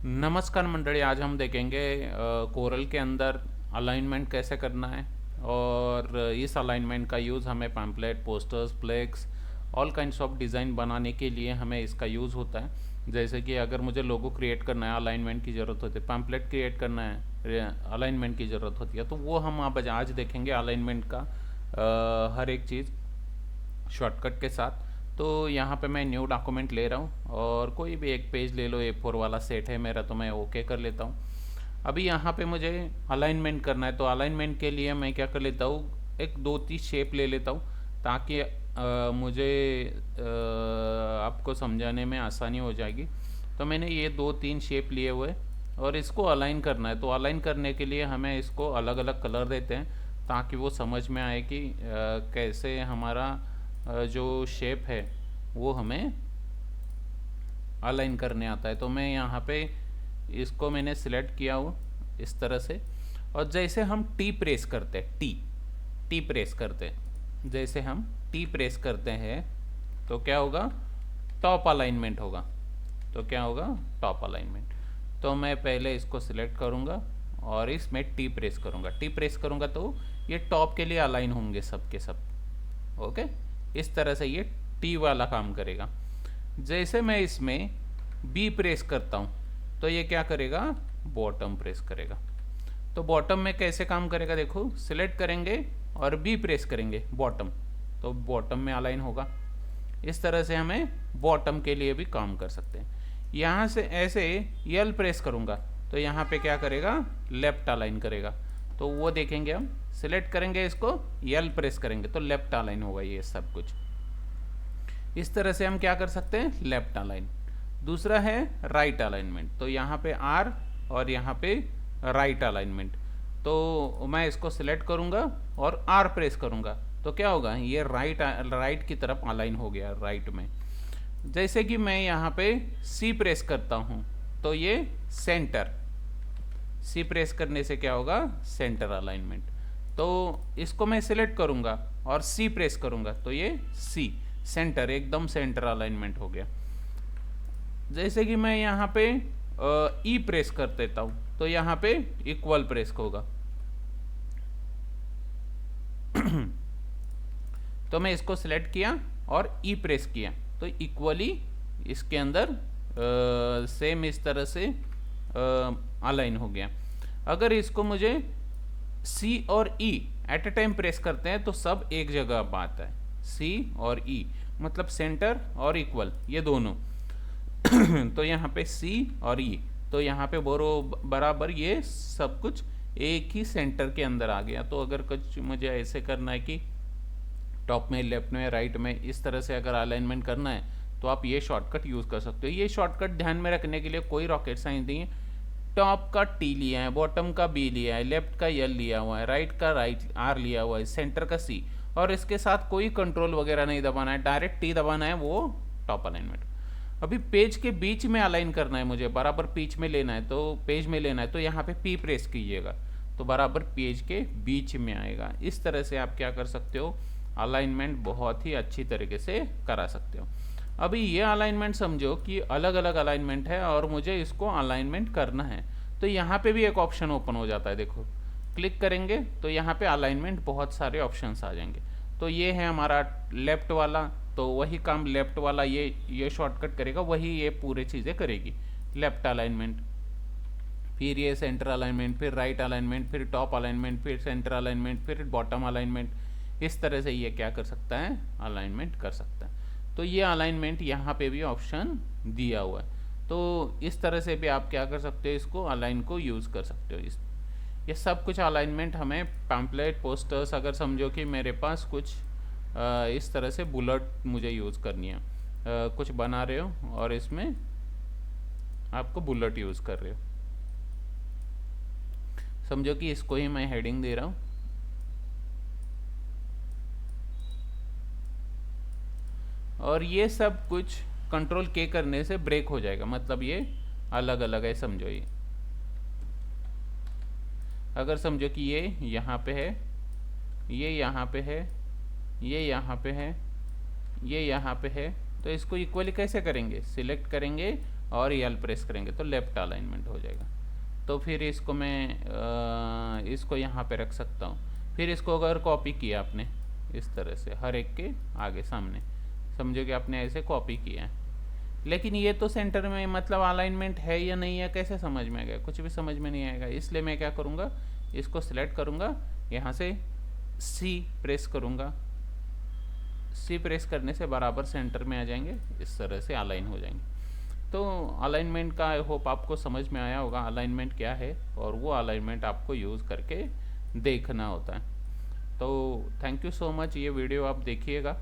नमस्कार मंडळी, आज हम देखेंगे कोरल के अंदर अलाइनमेंट कैसे करना है। और इस अलाइनमेंट का यूज़ हमें pamphlet, posters, flex, all kinds of design बनाने के लिए हमें इसका यूज़ होता है। जैसे कि अगर मुझे लोगो क्रिएट करना है, अलाइनमेंट की ज़रूरत होती है, पैम्पलेट क्रिएट करना है, अलाइनमेंट की ज़रूरत होती है, तो वो हम आज देखेंगे अलाइनमेंट का हर एक चीज़ शॉर्टकट के साथ। तो यहाँ पे मैं न्यू डॉक्यूमेंट ले रहा हूँ और कोई भी एक पेज ले लो, A4 वाला सेट है मेरा, तो मैं ओके कर लेता हूँ। अभी यहाँ पे मुझे अलाइनमेंट करना है, तो अलाइनमेंट के लिए मैं क्या कर लेता हूँ, एक दो तीन शेप ले लेता हूँ ताकि मुझे आपको समझाने में आसानी हो जाएगी। तो मैंने ये दो तीन शेप लिए हुए और इसको अलाइन करना है। तो अलाइन करने के लिए हमें इसको अलग अलग कलर देते हैं ताकि वो समझ में आए कि कैसे हमारा जो शेप है वो हमें अलाइन करने आता है। तो मैं यहाँ पे इसको मैंने सिलेक्ट किया हो इस तरह से। और जैसे हम टी प्रेस करते हैं, टी प्रेस करते हैं, जैसे हम टी प्रेस करते हैं तो क्या होगा, टॉप अलाइनमेंट होगा। तो क्या होगा, टॉप अलाइनमेंट। तो मैं पहले इसको सिलेक्ट करूँगा और इसमें टी प्रेस करूँगा। टी प्रेस करूँगा तो ये टॉप के लिए अलाइन होंगे सब के सब। ओके, इस तरह से ये टी वाला काम करेगा। जैसे मैं इसमें बी प्रेस करता हूँ तो ये क्या करेगा, बॉटम प्रेस करेगा। तो बॉटम में कैसे काम करेगा, देखो, सिलेक्ट करेंगे और बी प्रेस करेंगे बॉटम, तो बॉटम में अलाइन होगा। इस तरह से हमें बॉटम के लिए भी काम कर सकते हैं। यहाँ से ऐसे यल प्रेस करूँगा तो यहाँ पे क्या करेगा, लेफ्ट अलाइन करेगा। तो वो देखेंगे हम, सिलेक्ट करेंगे इसको, यल प्रेस करेंगे तो लेफ्ट अलाइन होगा ये सब कुछ। इस तरह से हम क्या कर सकते हैं, लेफ्ट अलाइन। दूसरा है राइट अलाइनमेंट। तो यहाँ पे आर और यहाँ पे राइट अलाइनमेंट। तो मैं इसको सिलेक्ट करूँगा और आर प्रेस करूँगा तो क्या होगा, ये राइट की तरफ अलाइन हो गया, राइट में। जैसे कि मैं यहाँ पे सी प्रेस करता हूँ तो ये सेंटर, सी प्रेस करने से क्या होगा, सेंटर अलाइनमेंट। तो इसको मैं सिलेक्ट करूँगा और सी प्रेस करूँगा तो ये सी, सेंटर, एकदम सेंटर अलाइनमेंट हो गया। जैसे कि मैं यहाँ पे ई प्रेस कर देता हूँ तो यहाँ पे इक्वल प्रेस होगा। तो मैं इसको सिलेक्ट किया और ई प्रेस किया तो इक्वली इसके अंदर सेम इस तरह से अलाइन हो गया। अगर इसको मुझे सी और ई एट अ टाइम प्रेस करते हैं तो सब एक जगह बात है, सी और ई मतलब सेंटर और इक्वल, ये दोनों। तो यहाँ पे सी और ई, तो यहाँ पे बराबर ये सब कुछ एक ही सेंटर के अंदर आ गया। तो अगर कुछ मुझे ऐसे करना है कि टॉप में, लेफ्ट में, राइट में, इस तरह से अगर अलाइनमेंट करना है तो आप ये शॉर्टकट यूज़ कर सकते हो। ये शॉर्टकट ध्यान में रखने के लिए कोई रॉकेट साइंस नहीं है। टॉप का टी लिया है, बॉटम का बी लिया है, लेफ्ट का यल लिया हुआ है, राइट का आर लिया हुआ है, सेंटर का सी, और इसके साथ कोई कंट्रोल वगैरह नहीं दबाना है, डायरेक्ट टी दबाना है, वो टॉप अलाइनमेंट। अभी पेज के बीच में अलाइन करना है मुझे, बराबर पेज में लेना है, तो पेज में लेना है तो यहाँ पे पी प्रेस कीजिएगा तो बराबर पेज के बीच में आएगा। इस तरह से आप क्या कर सकते हो, अलाइनमेंट बहुत ही अच्छी तरीके से करा सकते हो। अभी ये अलाइनमेंट समझो कि अलग अलग अलाइनमेंट है और मुझे इसको अलाइनमेंट करना है, तो यहाँ पे भी एक ऑप्शन ओपन हो जाता है। देखो, क्लिक करेंगे तो यहाँ पे अलाइनमेंट बहुत सारे ऑप्शंस आ जाएंगे। तो ये है हमारा लेफ्ट वाला, तो वही काम लेफ्ट वाला ये शॉर्टकट करेगा, वही ये पूरी चीज़ें करेगी। लेफ्ट अलाइनमेंट, फिर ये सेंटर अलाइनमेंट, फिर राइट अलाइनमेंट, फिर टॉप अलाइनमेंट, फिर सेंटर अलाइनमेंट, फिर बॉटम अलाइनमेंट। इस तरह से ये क्या कर सकता है, अलाइनमेंट कर सकता है। तो ये अलाइनमेंट यहाँ पे भी ऑप्शन दिया हुआ है। तो इस तरह से भी आप क्या कर सकते हो, इसको अलाइन को यूज़ कर सकते हो। ये सब कुछ अलाइनमेंट हमें पैम्पलेट, पोस्टर्स, अगर समझो कि मेरे पास कुछ इस तरह से बुलेट मुझे यूज़ करनी है, कुछ बना रहे हो और इसमें आपको बुलेट यूज़ कर रहे हो, समझो कि इसको ही मैं हेडिंग दे रहा हूँ। और ये सब कुछ कंट्रोल के करने से ब्रेक हो जाएगा, मतलब ये अलग अलग है, समझो। ये अगर समझो कि ये यहाँ पे है, ये यहाँ पे है, ये यहाँ पे है, ये यहाँ पे है, तो इसको इक्वली कैसे करेंगे, सिलेक्ट करेंगे और एल प्रेस करेंगे तो लेफ्ट अलाइनमेंट हो जाएगा। तो फिर इसको मैं इसको यहाँ पे रख सकता हूँ। फिर इसको अगर कॉपी किया आपने इस तरह से हर एक के आगे सामने, समझो कि आपने ऐसे कॉपी किया है, लेकिन ये तो सेंटर में मतलब अलाइनमेंट है या नहीं है कैसे समझ में आएगा? कुछ भी समझ में नहीं आएगा। इसलिए मैं क्या करूँगा, इसको सिलेक्ट करूँगा, यहाँ से सी प्रेस करूँगा। सी प्रेस करने से बराबर सेंटर में आ जाएंगे, इस तरह से अलाइन हो जाएंगे। तो अलाइनमेंट का आई होप आपको समझ में आया होगा, अलाइनमेंट क्या है, और वो अलाइनमेंट आपको यूज़ करके देखना होता है। तो थैंक यू सो मच, ये वीडियो आप देखिएगा